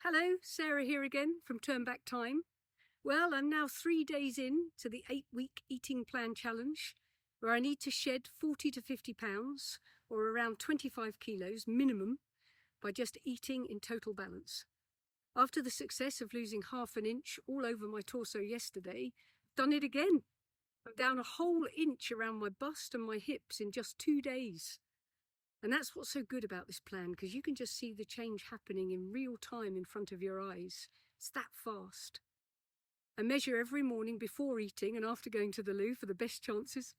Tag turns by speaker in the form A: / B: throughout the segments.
A: Hello, Sarah here again from Turn Back Time. Well, I'm now 3 days in to the 8-week eating plan challenge, where I need to shed 40 to 50 pounds, or around 25 kilos minimum, by just eating in total balance. After the success of losing half an inch all over my torso yesterday, I've done it again. I'm down a whole inch around my bust and my hips in just 2 days. And that's what's so good about this plan, because you can just see the change happening in real time in front of your eyes. It's that fast. I measure every morning before eating and after going to the loo for the best chances.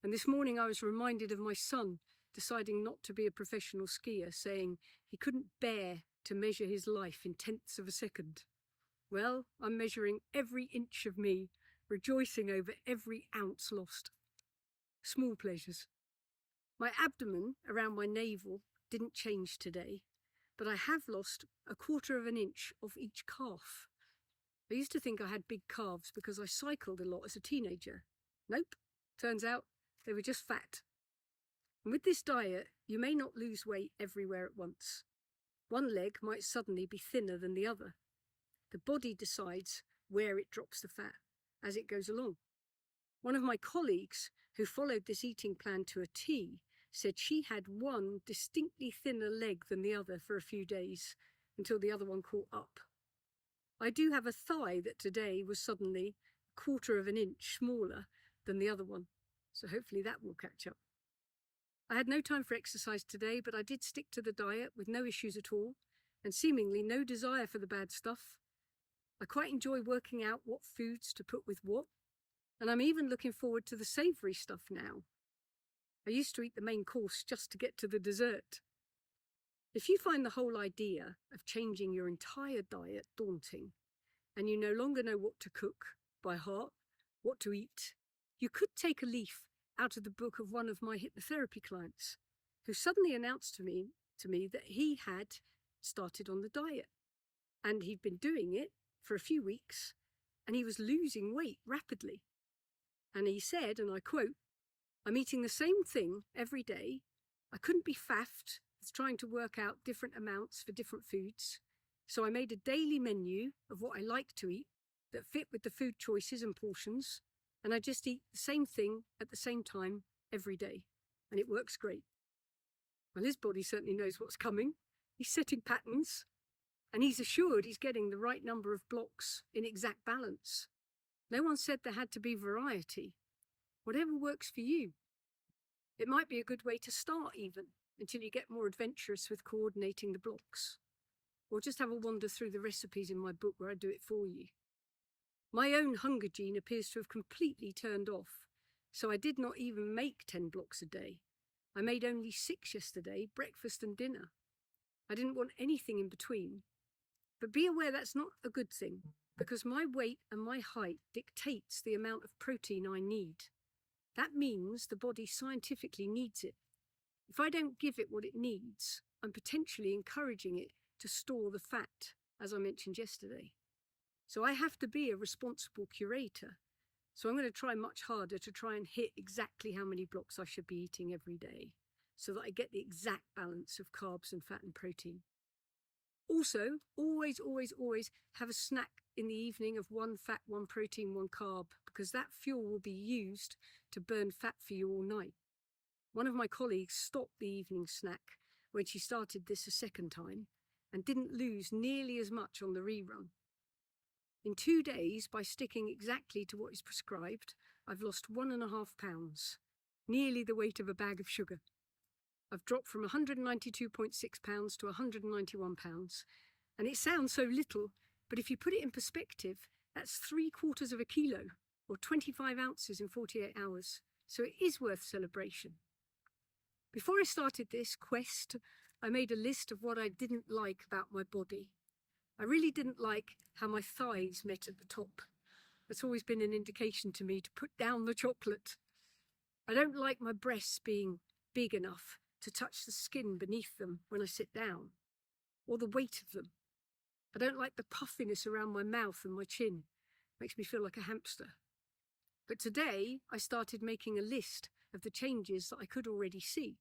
A: And this morning I was reminded of my son deciding not to be a professional skier, saying he couldn't bear to measure his life in tenths of a second. Well, I'm measuring every inch of me, rejoicing over every ounce lost. Small pleasures. My abdomen around my navel didn't change today, but I have lost 1/4 of an inch off each calf. I used to think I had big calves because I cycled a lot as a teenager. Nope, turns out they were just fat. And with this diet, you may not lose weight everywhere at once. One leg might suddenly be thinner than the other. The body decides where it drops the fat as it goes along. One of my colleagues who followed this eating plan to a T said she had one distinctly thinner leg than the other for a few days until the other one caught up. I do have a thigh that today was suddenly 1/4 of an inch smaller than the other one, so hopefully that will catch up. I had no time for exercise today, but I did stick to the diet with no issues at all, and seemingly no desire for the bad stuff. I quite enjoy working out what foods to put with what, and I'm even looking forward to the savoury stuff now. I used to eat the main course just to get to the dessert. If you find the whole idea of changing your entire diet daunting, and you no longer know what to cook by heart, what to eat, you could take a leaf out of the book of one of my hypnotherapy clients, who suddenly announced to me that he had started on the diet, and he'd been doing it for a few weeks, and he was losing weight rapidly. And he said, and I quote, "I'm eating the same thing every day. I couldn't be faffed with trying to work out different amounts for different foods. So I made a daily menu of what I like to eat that fit with the food choices and portions. And I just eat the same thing at the same time every day. And it works great." Well, his body certainly knows what's coming. He's setting patterns. And he's assured he's getting the right number of blocks in exact balance. No one said there had to be variety. Whatever works for you. It might be a good way to start even, until you get more adventurous with coordinating the blocks. Or just have a wander through the recipes in my book where I do it for you. My own hunger gene appears to have completely turned off, so I did not even make 10 blocks a day. I made only 6 yesterday, breakfast and dinner. I didn't want anything in between. But be aware that's not a good thing, because my weight and my height dictates the amount of protein I need. That means the body scientifically needs it. If I don't give it what it needs, I'm potentially encouraging it to store the fat, as I mentioned yesterday. So I have to be a responsible curator. So I'm going to try much harder to try and hit exactly how many blocks I should be eating every day, so that I get the exact balance of carbs and fat and protein. Also, always have a snack in the evening of 1 fat, 1 protein, 1 carb, because that fuel will be used to burn fat for you all night. One of my colleagues stopped the evening snack when she started this a second time and didn't lose nearly as much on the rerun. In 2 days, by sticking exactly to what is prescribed, I've lost 1.5 pounds, nearly the weight of a bag of sugar. I've dropped from 192.6 pounds to 191 pounds. And it sounds so little, but if you put it in perspective, that's 3/4 of a kilo, or 25 ounces in 48 hours. So it is worth celebration. Before I started this quest, I made a list of what I didn't like about my body. I really didn't like how my thighs met at the top. That's always been an indication to me to put down the chocolate. I don't like my breasts being big enough to touch the skin beneath them when I sit down, or the weight of them. I don't like the puffiness around my mouth and my chin. Makes me feel like a hamster. But today, I started making a list of the changes that I could already see.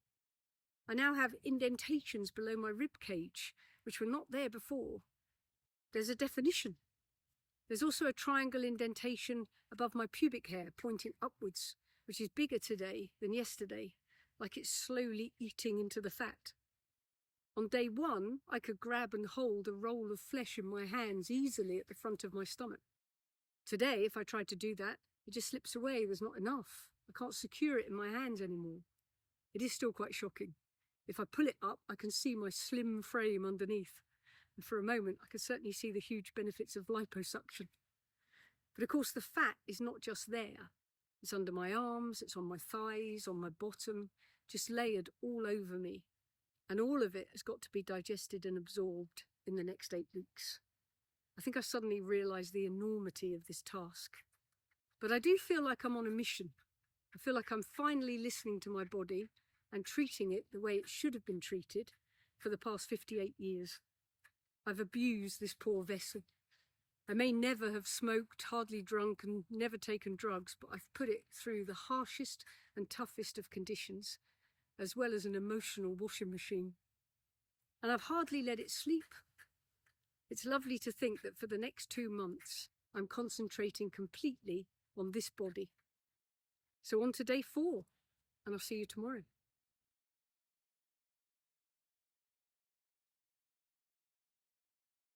A: I now have indentations below my rib cage, which were not there before. there's a definition. There's also a triangle indentation above my pubic hair pointing upwards, which is bigger today than yesterday, like it's slowly eating into the fat. On day 1, I could grab and hold a roll of flesh in my hands easily at the front of my stomach. Today, if I tried to do that, it just slips away. There's not enough. I can't secure it in my hands anymore. It is still quite shocking. If I pull it up, I can see my slim frame underneath. And for a moment, I can certainly see the huge benefits of liposuction. But of course, the fat is not just there. It's under my arms, it's on my thighs, on my bottom, just layered all over me. And all of it has got to be digested and absorbed in the next 8 weeks. I think I suddenly realised the enormity of this task. But I do feel like I'm on a mission. I feel like I'm finally listening to my body and treating it the way it should have been treated for the past 58 years. I've abused this poor vessel. I may never have smoked, hardly drunk, and never taken drugs, but I've put it through the harshest and toughest of conditions, as well as an emotional washing machine. And I've hardly let it sleep. It's lovely to think that for the next 2 months, I'm concentrating completely on this body. So on to day 4, and I'll see you tomorrow.